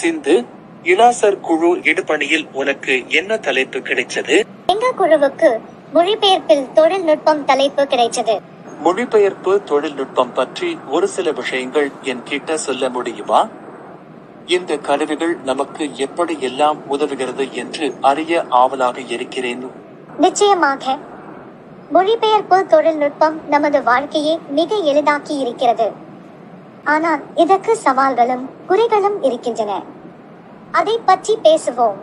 சிந்து, இலாசர் குழு இடுபணியில் உனக்கு என்ன தலைப்பு கிடைச்சது? எங்க குழுவுக்கு மொழிபெயர்ப்பில் தொழில்நுட்பம் தலைப்பு கிடைச்சது. மொழிபெயர்ப்பு தொழில்நுட்பம் பற்றி ஒரு சில விஷயங்கள் என் கிட்ட சொல்ல முடியுமா? இந்த கருவிகள் நமக்கு எப்படி எல்லாம் உதவுகிறது என்று அறிய ஆவலாக இருக்கிறேன். நிச்சயமாக. மொழிபெயர்ப்பு தொழில்நுட்பம் நமது வாழ்க்கையை மிக எளிதாக்கி இருக்கிறது. ஆனால் இதற்கு சவால்களும் குறைகளும் இருக்கின்றன. அதை பற்றி பேசுவோம்.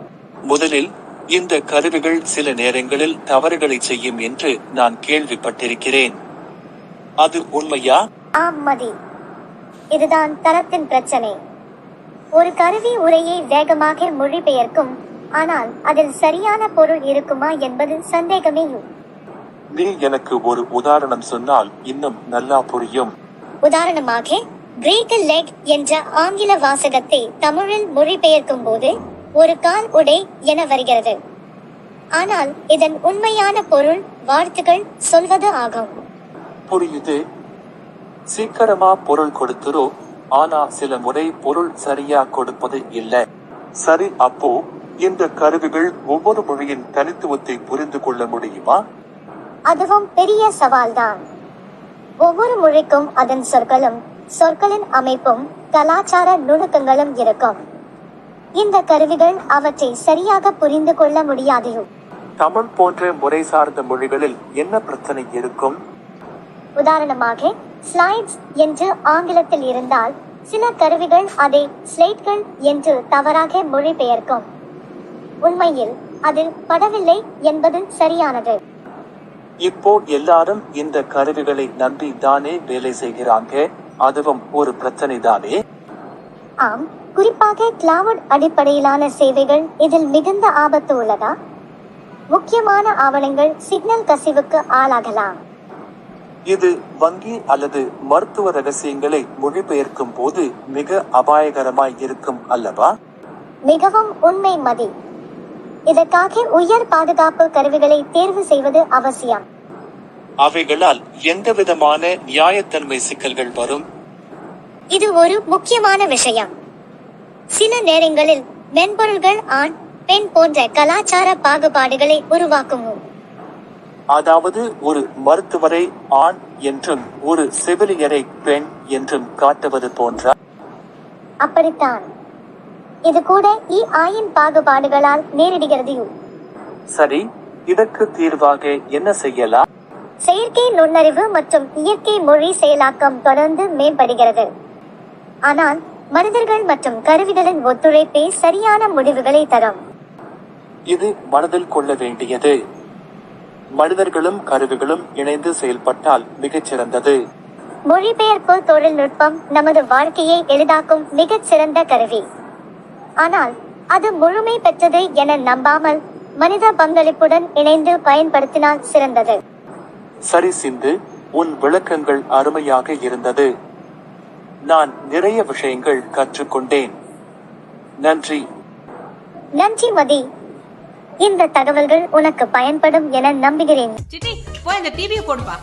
முதலில், இந்த கருவிகள் சில நேரங்களில் தவறுகளை செய்யும் என்று நான் கேள்விப்பட்டிருக்கிறேன். அது உண்மையா? ஆம் மதி, இதுதான் தரத்தின் பிரச்சனை. ஒரு கருவி உரையை வேகமாக மொழிபெயர்க்கும், ஆனால் அதில் சரியான பொருள் இருக்குமா என்பது சந்தேகமே. நீ எனக்கு ஒரு உதாரணம் சொன்னால் இன்னும் நல்லா புரியும். உதாரணமாக, பிரேக் லெக் என்ற ஆங்கில வாசகத்தை தமிழில் மொழிபெயர்க்கும் போது ஒரு கால் உடை என வருகிறது. ஆனால் இதன் உண்மையான பொருள் வாழ்த்துக்கள் சொல்வது ஆகும். புரியுது. சீக்கிரமா பொருள் கொடுத்துரோ, ஆனா சில முறை பொருள் சரியா கொடுப்பது இல்லை. சரி, அப்போ இந்த கருவிகள் ஒவ்வொரு மொழியின் தனித்துவத்தை புரிந்து கொள்ள முடியுமா? அதுவும் பெரிய சவால்தான். ஒவ்வொரு மொழிக்கும் அதன் சொற்களும் சொற்களின் அமைப்பும் கலாச்சார நுணுக்கங்களும் இருக்கும். இந்த கருவிகள் அவற்றை சரியாக புரிந்து கொள்ள முடியாது. தமிழ் போன்ற முறை சார்ந்த மொழிகளில் என்ன பிரச்சனை இருக்கும்? உதாரணமாக, ஸ்லைட்ஸ் என்று ஆங்கிலத்தில் இருந்தால் சில கருவிகள் அதை ஸ்லைட்கள் என்று தவறாக மொழிபெயர்க்கும். உண்மையில் அதில் படவில்லை என்பது சரியானது. இப்போ எல்லாரும் இந்த கருவிகளை நம்பி தானே வேலை செய்கிறாங்க. அதுவும் ஒரு பிரச்சனை தானே? ஆம், குறிப்பாக கிளவுட் அடிப்படையிலான சேவைகள் இதில் மிகுந்த ஆபத்து உள்ளதா? முக்கியமான ஆவணங்கள் சிக்னல் கசிவுக்கு ஆளாகலாம். இது வங்கி அல்லது மருத்துவ ரகசியங்களை மொழிபெயர்க்கும் போது மிக அபாயகரமாய் இருக்கும் அல்லவா? மிகவும் உண்மை மதி. இதற்காக உயர் பாதுகாப்பு கருவிகளை தேர்வு செய்வது அவசியம். அவைகளால் எந்தவிதமான நியாயத்தன்மை சிக்கல்கள் வரும்? இது ஒரு முக்கியமான விஷயம். சில நேரங்களில் மென்பொருள்கள் ஆண் பெண் போன்ற கலாச்சார பாகுபாடுகளை உருவாக்கும். அதாவது ஒரு மருத்துவரை ஆண் என்றும் ஒரு செவிலியரை பெண் என்றும் காட்டுவது போன்ற. அப்படித்தான். இது கூட ஆயின் பாகுபாடுகளால் நேரிடுகிறது. சரி, இதற்கு தீர்வாக என்ன செய்யலாம்? செயற்கை நுண்ணறிவு மற்றும் இயற்கை மொழி செயலாக்கம் தொடர்ந்து மேம்படுகிறது. ஆனால் மனிதர்கள் மற்றும் கருவிகளின் ஒத்துழைப்பே சரியான முடிவுகளை தரும். இது மனதில் கொள்ள வேண்டியது. மனிதர்களும் கருவிகளும் இணைந்து செயல்பட்டால் மிகச்சிறந்தது. மொழிபெயர்ப்பு தொழில்நுட்பம் நமது வாழ்க்கையை எளிதாக்கும் மிகச் சிறந்த கருவி. ஆனால் அது முழுமை பெற்றது என நம்பாமல் மனித பங்களிப்புடன் இணைந்து பயன்படுத்தினால் சிறந்தது. சரி சிந்து, உன் விளக்கங்கள் அருமையாக இருந்தது. நான் நிறைய விஷயங்கள் கற்றுக்கொண்டேன். நன்றி. நன்றி மதி. இந்த தகவல்கள் உனக்கு பயன்படும் என நம்புகிறேன். சித்தி, போய் அந்த டிவியை போடுப்பா.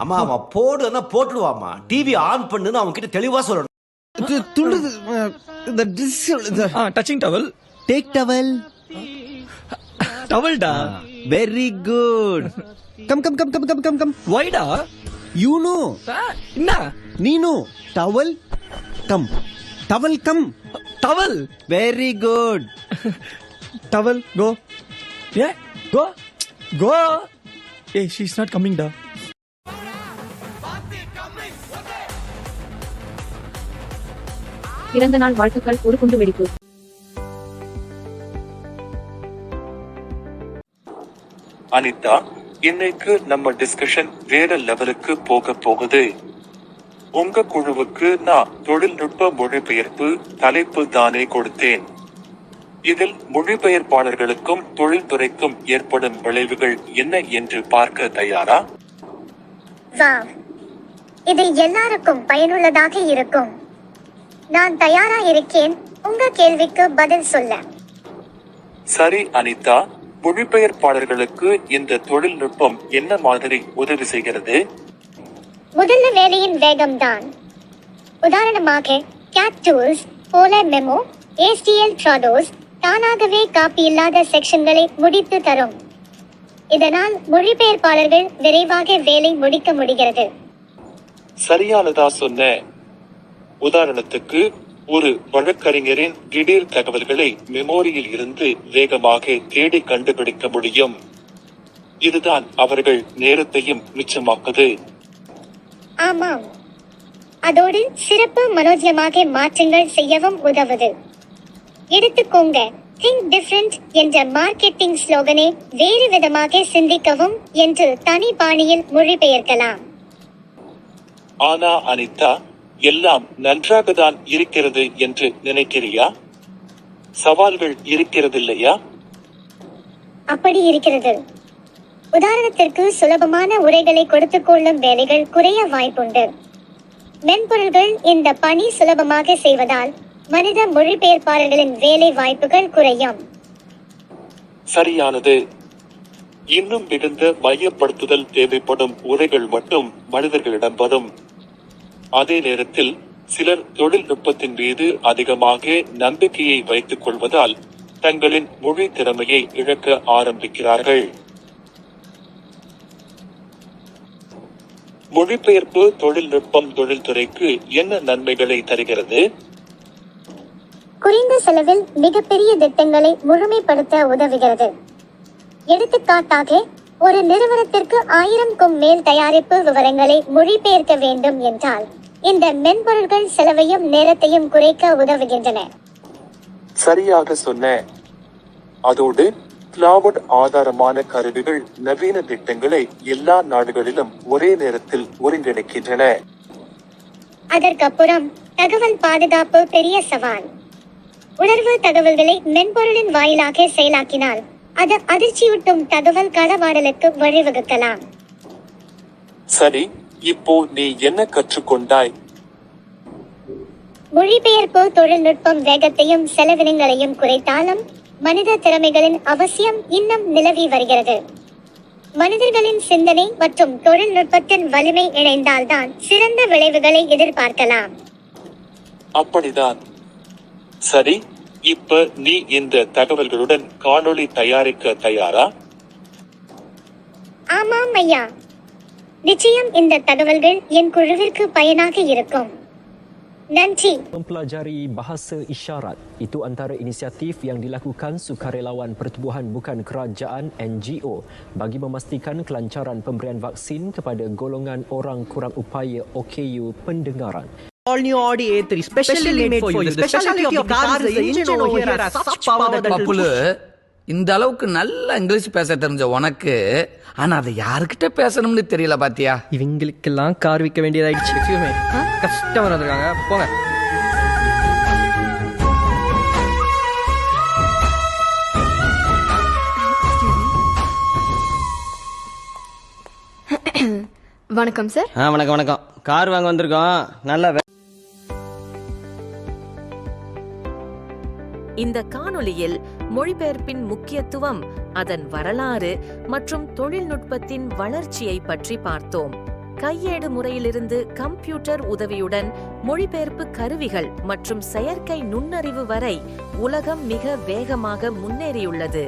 அம்மா அவன் போடுன்னா போட்டுடுவாமா. டிவி ஆன் பண்ணுன்னு அவங்க கிட்ட தெளிவா சொல்லணும். Touching towel. Take towel. டவல்டா. Very good. Come come come come come come come. வைடா. You know. என்ன? நீனோ. Towel come. Towel come. Towel. Very good. Towel go. ஏ கோ கோ. ஏ ஷீ இஸ் நாட் கமிங் டா. பிறந்த நாள் வாழ்த்துக்கள். ஒரு குண்டு வெடிப்பு. அனிதா, இன்னைக்கு நம்ம டிஸ்கஷன் வேற லெவலுக்கு போக போகுது. உங்க குழுவுக்கு நான் தொழில்நுட்ப மொழிபெயர்ப்பு தலைப்பு தானே கொடுத்தேன். இதில் மொழிபெயர்ப்பாளர்களுக்கும் தொழில்துறைக்கும் ஏற்படும் விளைவுகள் என்ன என்று பார்க்க தயாரா? இது எல்லாருக்கும் பயனுள்ளதாக இருக்கும். நான் தயாரா இருக்கேன் உங்க கேள்விக்கு பதில் சொல்ல. சரி அனிதா, மொழிபெயர்ப்பாளர்களுக்கு இந்த தொழில்நுட்பம் என்ன மாதிரி உதவி செய்கிறது? முதல்ல வேலையின் வேகம்தான். உதாரணமாக கேட் டூல்ஸ் போல மெமோ, HTML ட்ராடோஸ் தானாகவே காப்பி இல்லாத செக்ஷன்களை முடித்து தரும். இதனால் மொழிபெயர்ப்பாளர்கள் விரைவாக வேலை முடிக்க முடிகிறது. சரியானதா சொன்ன. உதாரணத்துக்கு ஒரு வழக்கறிஞரின் திடீர் தகவல்களை மெமோரியில் இருந்து வேகமாக தேடி கண்டுபிடிக்க முடியும். இதுதான் அவர்கள் நேரத்தையும் மிச்சமாக்குது. ஆமாம், அதோடு சிறப்பு மனோஜமாக மாற்றங்கள் செய்யவும் உதவுது. எடுத்துக்கோங்க, திங்க் டிஃபரண்ட் என்ற மார்க்கெட்டிங் ஸ்லோகனை வேறு விதமாக சிந்திக்கவும் என்று தனி பாணியில் மொழிபெயர்க்கலாம். ஆனா அனிதா, எல்லாம் நன்றாகத்தான் இருக்கிறது என்று நினைக்கிறியா? சவால்கள் இருக்கிறதில்லையா? அப்படி இருக்கிறது. உதாரணத்திற்கு சுலபமான உரைகளை கொடுத்துக் கொள்ளும் வேலைகள் குறைய வாய்ப்புண்டு. மென்பொருள்கள் இந்த பணி சுலபமாக செய்வதால் மனித மொழிபெயர்ப்பாளர்களின் வேலை வாய்ப்புகள் குறையும். சரியானது. இன்னும் மிகுந்த மையப்படுத்துதல் தேவைப்படும் உரைகள் மட்டும் மனிதர்களிடம் வரும். அதே நேரத்தில் சிலர் தொழில்நுட்பத்தின் மீது அதிகமாக நம்பிக்கையை வைத்துக் கொள்வதால் தங்களின் மொழி திறமையை இழக்க ஆரம்பிக்கிறார்கள். மொழிபெயர்ப்பு தொழில்நுட்பம் தொழில்துறைக்கு என்ன நன்மைகளை தருகிறது? குறைந்த செலவில் மிகப்பெரிய திட்டங்களை முழுமைப்படுத்த உதவுகிறது. எடுத்துக்காட்டாக, ஒரு நிறுவனத்திற்கு 1000க்கும் மேல் தயாரிப்பு விவரங்களை மொழிபெயர்க்க வேண்டும் என்றால் இந்த மென்பொருள்கள் செலவையும் நேரத்தையும் குறைக்க உதவுகின்றன. சரியாக சொன்ன. அதோடு கிளவுட் ஆதாரமான கருவிகள் நவீன திட்டங்களை எல்லா நாடுகளிலும் ஒரே நேரத்தில் ஒருங்கிணைக்கின்றன. அதற்கப்புறம் தகவல் பாதுகாப்பு பெரிய சவால். உணர்வு தகவல்களை மென்பொருளின் வாயிலாக செயலாக்கினால் அது அதிர்ச்சியூட்டும் தகவல் களவாடலுக்கு வழிவகுக்கலாம். சரி, இப்போ நீ என்ன கற்றுக்கொண்டாய்? மொழிபெயர்ப்பு தொழில்நுட்பம் வேகத்தையும் செலவினங்களையும் குறைத்தாலும் மனித திறமைகளின் அவசியம் இன்னும் நிலவி வருகிறது. மனிதர்களின் சிந்தனை மற்றும் தொழில்நுட்பத்தின் வலிமை இணைந்தால்தான் சிறந்த விளைவுகளை எதிர்பார்க்கலாம். அப்படிதான். சரி, இப்ப நீ இந்த தகவல்களுடன் காணொளி தயாரிக்க தயாரா? ஆமாம் ஐயா, நிச்சயம் இந்த தகவல்கள் என் குழுவிற்கு பயனாக இருக்கும். நன்றி. Mempelajari bahasa isyarat itu antara inisiatif yang dilakukan sukarelawan pertubuhan bukan kerajaan (NGO) bagi memastikan kelancaran pemberian vaksin kepada golongan orang kurang upaya OKU pendengaran. All new Audi A3, specially made for you. The specialty of the car is the engine over here has such power that it will பப்புலு, இந்த அளவுக்கு நல்ல English பேச தெரிஞ்ச உனக்கு, ஆனா அதை யாருக்கிட்ட பேசணும்னு தெரியல பாத்தியா? இவங்களுக்கெல்லாம் கார் விற்க வேண்டியதாயிடுச்சு. கஸ்டமர் வந்திருக்காங்க, போங்க. வணக்கம் சார். வணக்கம் வணக்கம். கார் வாங்க வந்திருக்கோம். நல்ல இந்த காணொளியில் மொழிபெயர்ப்பின் முக்கியத்துவம், அதன் வரலாறு மற்றும் தொழில்நுட்பத்தின் வளர்ச்சியை பற்றி பார்த்தோம். கையேடு முறையிலிருந்து கம்ப்யூட்டர் உதவியுடன் மொழிபெயர்ப்பு கருவிகள் மற்றும் செயற்கை நுண்ணறிவு வரை உலகம் மிக வேகமாக முன்னேறியுள்ளது.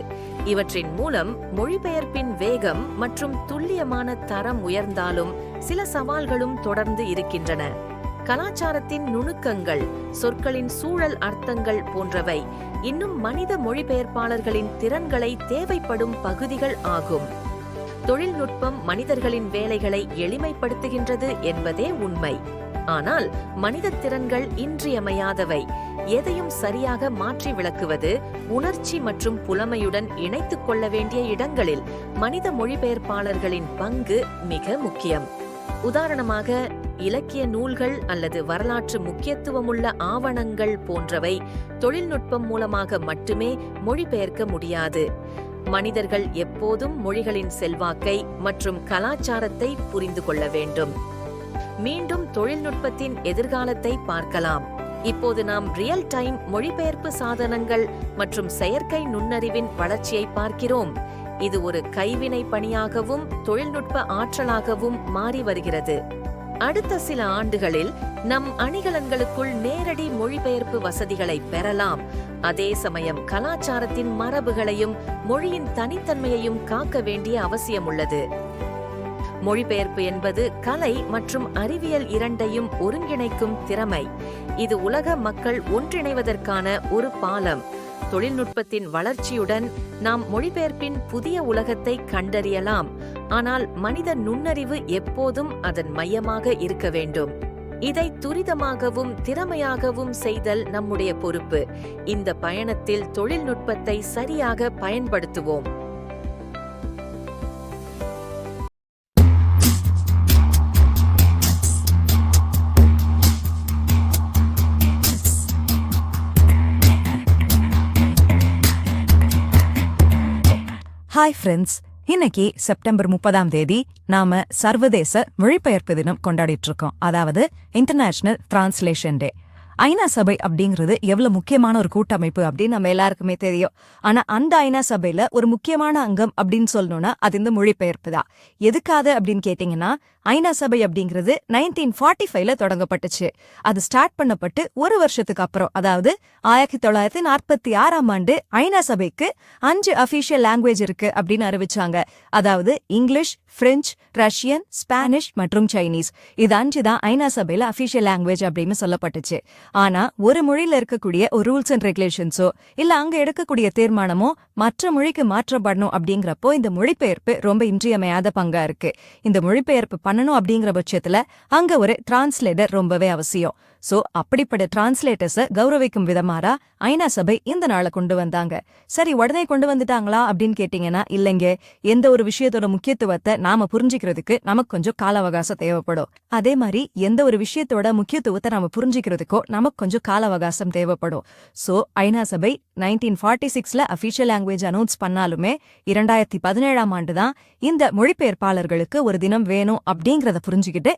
இவற்றின் மூலம் மொழிபெயர்ப்பின் வேகம் மற்றும் துல்லியமான தரம் உயர்ந்தாலும் சில சவால்களும் தொடர்ந்து இருக்கின்றன. கலாச்சாரத்தின் நுணுக்கங்கள், சொற்களின் சூழல் அர்த்தங்கள் போன்றவை இன்னும் மனித மொழிபெயர்ப்பாளர்களின் திறன்களை தேவைப்படும் பகுதிகள் ஆகும். தொழில்நுட்பம் மனிதர்களின் வேலைகளை எளிமைப்படுத்துகின்றது என்பதே உண்மை. ஆனால் மனித திறன்கள் இன்றியமையாதவை. எதையும் சரியாக மாற்றி விளக்குவது, உணர்ச்சி மற்றும் புலமையுடன் இணைத்துக் கொள்ள வேண்டிய இடங்களில் மனித மொழிபெயர்ப்பாளர்களின் பங்கு மிக முக்கியம். உதாரணமாக, இலக்கிய நூல்கள் அல்லது வரலாற்று முக்கியத்துவமுள்ள ஆவணங்கள் போன்றவை தொழில்நுட்பம் மூலமாக மட்டுமே மொழிபெயர்க்க முடியாது. மனிதர்கள் எப்போதும் மொழிகளின் செல்வாக்கை மற்றும் கலாச்சாரத்தை புரிந்து கொள்ள வேண்டும். மீண்டும் தொழில்நுட்பத்தின் எதிர்காலத்தை பார்க்கலாம். இப்போது நாம் ரியல் டைம் மொழிபெயர்ப்பு சாதனங்கள் மற்றும் செயற்கை நுண்ணறிவின் வளர்ச்சியை பார்க்கிறோம். இது ஒரு கைவினை பணியாகவும் தொழில்நுட்ப ஆற்றலாகவும் மாறி வருகிறது. அடுத்த சில ஆண்டுகளில் நம் அணிகலன்களுக்குள் நேரடி மொழிபெயர்ப்பு வசதிகளை பெறலாம். அதே சமயம் கலாச்சாரத்தின் மரபுகளையும் மொழியின் தனித்தன்மையையும் காக்க வேண்டிய அவசியம் உள்ளது. மொழிபெயர்ப்பு என்பது கலை மற்றும் அறிவியல் இரண்டையும் ஒருங்கிணைக்கும் திறமை. இது உலக மக்கள் ஒன்றிணைவதற்கான ஒரு பாலம். தொழில்நுட்பத்தின் வளர்ச்சியுடன் நாம் மொழிபெயர்ப்பின் புதிய உலகத்தை கண்டறியலாம். ஆனால் மனித நுண்ணறிவு எப்போதும் அதன் மையமாக இருக்க வேண்டும். இதை துரிதமாகவும் திறமையாகவும் செய்தல் நம்முடைய பொறுப்பு. இந்த பயணத்தில் தொழில்நுட்பத்தை சரியாக பயன்படுத்துவோம். ஹாய் ஃப்ரெண்ட்ஸ், இன்னைக்கு செப்டம்பர் 30 நாம சர்வதேச மொழிபெயர்ப்பு தினம் கொண்டாடிட்டு இருக்கோம். அதாவது இன்டர்நேஷனல் டிரான்ஸ்லேஷன் டே. ஐநா சபை அப்படிங்கிறது எவ்வளவு முக்கியமான ஒரு கூட்டமைப்பு அப்படின்னு நம்ம எல்லாருக்குமே தெரியும். ஆனா அந்த ஐநா சபையில ஒரு முக்கியமான அங்கம் அப்படின்னு சொல்லணும்னா அது இந்த மொழிபெயர்ப்பு தான். எதுக்காக அப்படின்னு கேட்டீங்கன்னா, ஐநா சபை அப்படிங்கிறது 1945ல தொடங்கப்பட்டுச்சு. அது ஸ்டார்ட் பண்ணப்பட்டு ஒரு வருஷத்துக்கு அப்புறம், அதாவது 1946 ஐநா சபைக்கு 5 அபிஷியல் லாங்குவேஜ் இருக்கு அப்படின்னு அறிவிச்சாங்க. அதாவது இங்கிலீஷ், பிரெஞ்சு, ரஷ்யன், ஸ்பானிஷ் மற்றும் சைனீஸ். இது 5 தான் ஐநா சபையில அபிஷியல் லாங்குவேஜ் அப்படின்னு சொல்லப்பட்டுச்சு. ஆனா ஒரு மொழியில இருக்கக்கூடிய ஒரு ரூல்ஸ் அண்ட் ரெகுலேஷன்ஸோ இல்ல அங்க எடுக்கக்கூடிய தீர்மானமோ மற்ற மொழிக்கு மாற்றப்படணும் அப்படிங்கிறப்போ இந்த மொழிபெயர்ப்பு ரொம்ப இன்றியமையாத பங்கா இருக்கு. இந்த மொழிபெயர்ப்பு பண்ணணும் அப்படிங்கிற பட்சத்துல அங்க ஒரு டிரான்ஸ்லேட்டர் ரொம்பவே அவசியம். சோ அப்படிப்பட்ட டிரான்ஸ்லேட்டர்ஸை கௌரவிக்கும் விதமாரா ஐநா சபை இந்த நாளை கொண்டு வந்தாங்க. சரி, உடனே கொண்டு வந்துட்டாங்களா அப்படின்னு கேட்டீங்கன்னா இல்லைங்க. எந்த ஒரு விஷயத்தோட முக்கியத்துவத்தை நாம புரிஞ்சுக்கிறதுக்கு நமக்கு கொஞ்சம் கால அவகாசம் தேவைப்படும். அதே மாதிரி எந்த ஒரு விஷயத்தோட முக்கியத்துவத்தை நாம புரிஞ்சுக்கிறதுக்கோ நமக்கு கொஞ்சம் கால அவகாசம் தேவைப்படும். சோ ஐநா சபை 1946ல அபிஷியல் லாங்குவேஜ் அனௌன்ஸ் பண்ணாலுமே 2017 தான் இந்த மொழிபெயர்ப்பாளர்களுக்கு ஒரு தினம் வேணும் அப்படிங்கறத புரிஞ்சுக்கிட்டு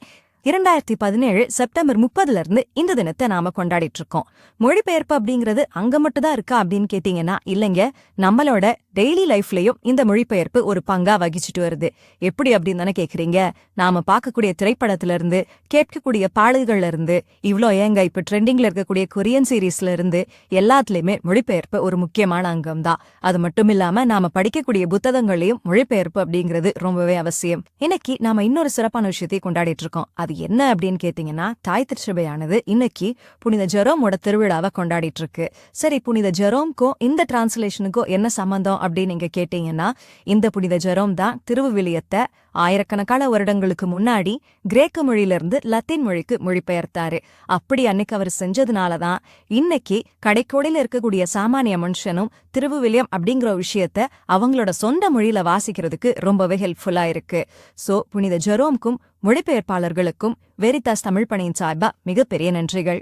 2017 செப்டம்பர் 30 இந்த தினத்தை நாம கொண்டாடிட்டு இருக்கோம். மொழிபெயர்ப்பு அப்படிங்கிறது அங்க மட்டும் தான் இருக்கா அப்படின்னு கேட்டீங்கன்னா இல்லைங்க. நம்மளோட டெய்லி லைஃப்லயும் இந்த மொழிபெயர்ப்பு ஒரு பங்கா வகிச்சுட்டு வருது. எப்படி அப்படின்னு தானே கேக்குறீங்க? நாம பார்க்கக்கூடிய திரைப்படத்துல இருந்து, கேட்கக்கூடிய பாடல்கள்ல இருந்து, இவ்ளோ ஏங்க இப்ப ட்ரெண்டிங்ல இருக்கக்கூடிய கொரியன் சீரீஸ்ல இருந்து எல்லாத்துலயுமே மொழிபெயர்ப்பு ஒரு முக்கியமான அங்கம் தான். அது மட்டும் இல்லாம நாம படிக்கக்கூடிய புத்தகங்களையும் மொழிபெயர்ப்பு அப்படிங்கிறது ரொம்பவே அவசியம். இன்னைக்கு நாம இன்னொரு சிறப்பான விஷயத்தை கொண்டாடிட்டு இருக்கோம். அது என்ன அப்படின்னு கேட்டீங்கன்னா, தாய் திருச்சபையானது இன்னைக்கு புனித ஜெரோமோட திருவிழாவை கொண்டாடிட்டு இருக்கு. சரி, புனித ஜெரோம்க்கும் இந்த டிரான்ஸ்லேஷனுக்கும் என்ன சம்பந்தம் அப்படின்னு நீங்க கேட்டீங்கன்னா, இந்த புனித ஜெரோம் தான் திருவிவிலியத்தை ஆயிரக்கணக்கான வருடங்களுக்கு முன்னாடி கிரேக்க மொழியிலிருந்து லத்தீன் மொழிக்கு மொழிபெயர்த்தாரு. அப்படி அன்னைக்கு அவர் செஞ்சதுனாலதான் இன்னைக்கு கடைக்கோடியில இருக்கக்கூடிய சாமானிய மனுஷனும் திருவிவிலியம் அப்படிங்கிற விஷயத்த அவங்களோட சொந்த மொழியில வாசிக்கிறதுக்கு ரொம்பவே ஹெல்ப்ஃபுல்லா இருக்கு. சோ புனித ஜெரோம்க்கும் மொழிபெயர்ப்பாளர்களுக்கும் வெரிதாஸ் தமிழ் பணியின் சார்பா மிகப்பெரிய நன்றிகள்.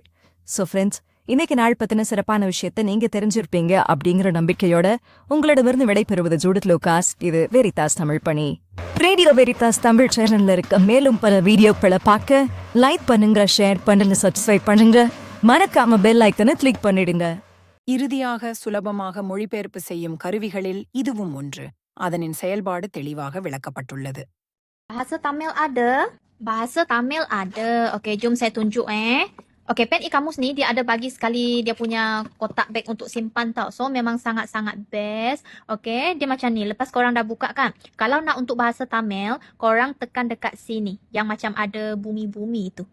சோ ஃப்ரெண்ட்ஸ், இன்னைக்கு நாள் பத்தின சிறப்பான விஷயத்த நீங்க தெரிஞ்சிருப்பீங்க அப்படிங்கிற நம்பிக்கையோட உங்களிடமிருந்து விடைபெறுவது ஜூடித் லூகாஸ். இது வெரிதாஸ் தமிழ் பணி. ரேடியோ வெரிதாஸ் தமிழ் சேனல்ல இருக்க மேலும் பல வீடியோக்களை பார்க்க லைக் பண்ணுங்க, ஷேர் பண்ணுங்க, சப்ஸ்கிரைப் பண்ணுங்க. மறக்காம பெல் ஐக்கனை கிளிக் பண்ணிடுங்க. இறுதியாக சுலபமாக மொழிபெயர்ப்பு செய்யும் கருவிகளில் இதுவும் ஒன்று. அதனின் செயல்பாடு தெளிவாக விளக்கப்பட்டுள்ளது. Bahasa Tamil ada. Bahasa Tamil ada. Okey, jom saya tunjuk Okey, pen e-kamus ni dia ada bagi sekali dia punya kotak beg untuk simpan tau. So memang sangat-sangat best. Okey, dia macam ni. Lepas korang dah buka kan. Kalau nak untuk bahasa Tamil, korang tekan dekat sini. Yang macam ada bumi-bumi tu.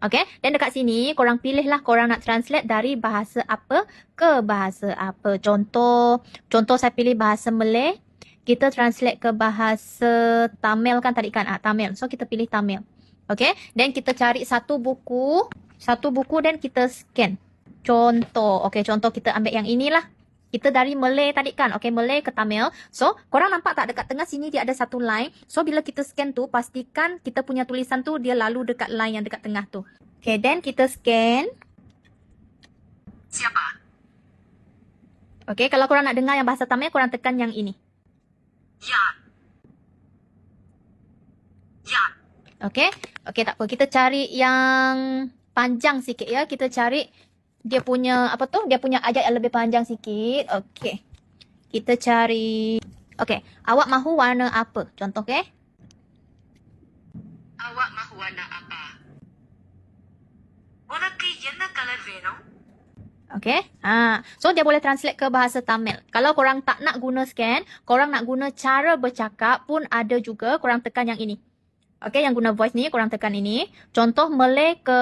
Okey, dan dekat sini korang pilihlah korang nak translate dari bahasa apa ke bahasa apa. Contoh saya pilih bahasa Malay. Kita translate ke bahasa Tamil kan tadi kan? Tamil. So kita pilih Tamil. Okay. Dan kita cari satu buku dan kita scan. Contoh. Okay, contoh kita ambil yang inilah. Kita dari Malay tadi kan? Okay, Malay ke Tamil. So, korang nampak tak dekat tengah sini dia ada satu line. So, bila kita scan tu, pastikan kita punya tulisan tu dia lalu dekat line yang dekat tengah tu. Okay, dan kita scan. Siapa? Okay, kalau korang nak dengar yang bahasa Tamil, korang tekan yang ini. Ya. Okay. Okay, tak apa. Kita cari yang panjang sikit ya. Kita cari dia punya, dia punya ayat yang lebih panjang sikit. Okay. Kita cari Okey, awak mahu warna apa? Contoh, okey? Awak mahu warna apa? உனக்கு என்ன colour வேணும்? Okay. So dia boleh translate ke bahasa Tamil. Kalau korang tak nak guna scan, korang nak guna cara bercakap pun ada juga. Korang tekan yang ini. Okay, yang guna voice ni, korang tekan ini. Contoh Malay ke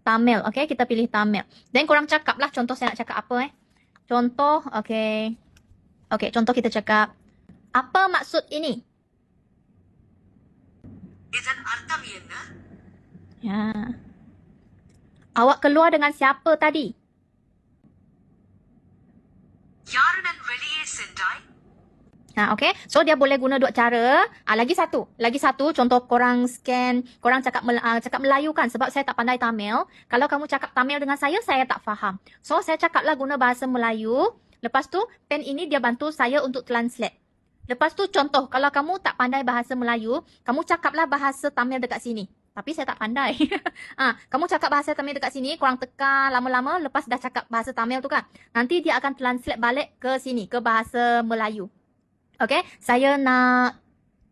Tamil. Okay, kita pilih Tamil. Then korang cakap lah contoh saya nak cakap apa Contoh, okay. Okay, contoh kita cakap, apa maksud ini? இதன் அர்த்தம் என்ன? Ya. Awak keluar dengan siapa tadi? யாருடன் வெளியே சென்றாய்? Okay. So dia boleh guna dua cara. Lagi satu, contoh korang scan, korang cakap Melayu kan, sebab saya tak pandai Tamil. Kalau kamu cakap Tamil dengan saya tak faham. So saya cakaplah guna bahasa Melayu. Lepas tu pen ini dia bantu saya untuk translate. Lepas tu contoh, kalau kamu tak pandai bahasa Melayu, kamu cakaplah bahasa Tamil dekat sini. Tapi saya tak pandai. Kamu cakap bahasa Tamil dekat sini, korang tekan lama-lama, lepas dah cakap bahasa Tamil tu kan. Nanti dia akan translate balik ke sini, ke bahasa Melayu. Okay, saya nak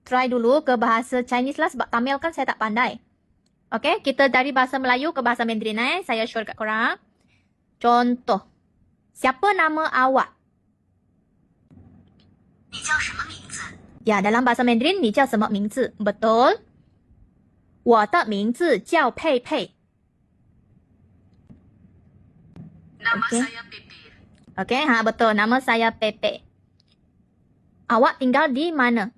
try dulu ke bahasa Chinese lah sebab Tamil kan saya tak pandai. Okay, kita dari bahasa Melayu ke bahasa Mandarin saya show dekat korang. Contoh, siapa nama awak? 你叫什么名字？ Ya, dalam bahasa Mandarin, 你叫什么名字? Betul. 我的名字叫佩佩。 Nama Okay. saya Pepe. Okay, betul. Nama saya Pepe. Awak tinggal di mana?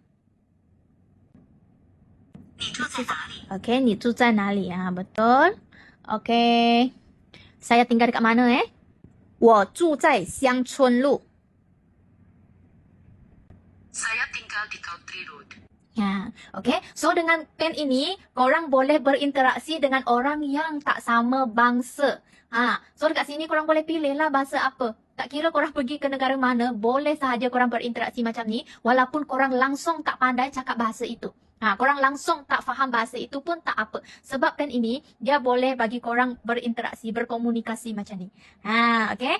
你住在哪里？ Okay, 你住在哪里? Betul. Okay. Saya tinggal dekat mana 我住在乡村路。 Saya tinggal di Country Road. Ya, okay. So dengan pen ini, korang boleh berinteraksi dengan orang yang tak sama bangsa. So dekat sini korang boleh pilih lah bahasa apa. Tak kira korang pergi ke negara mana, boleh sahaja korang berinteraksi macam ni, walaupun korang langsung tak pandai cakap bahasa itu. Korang langsung tak faham bahasa itu pun tak apa. Sebab pen ini, dia boleh bagi korang berinteraksi, berkomunikasi macam ni. Okay.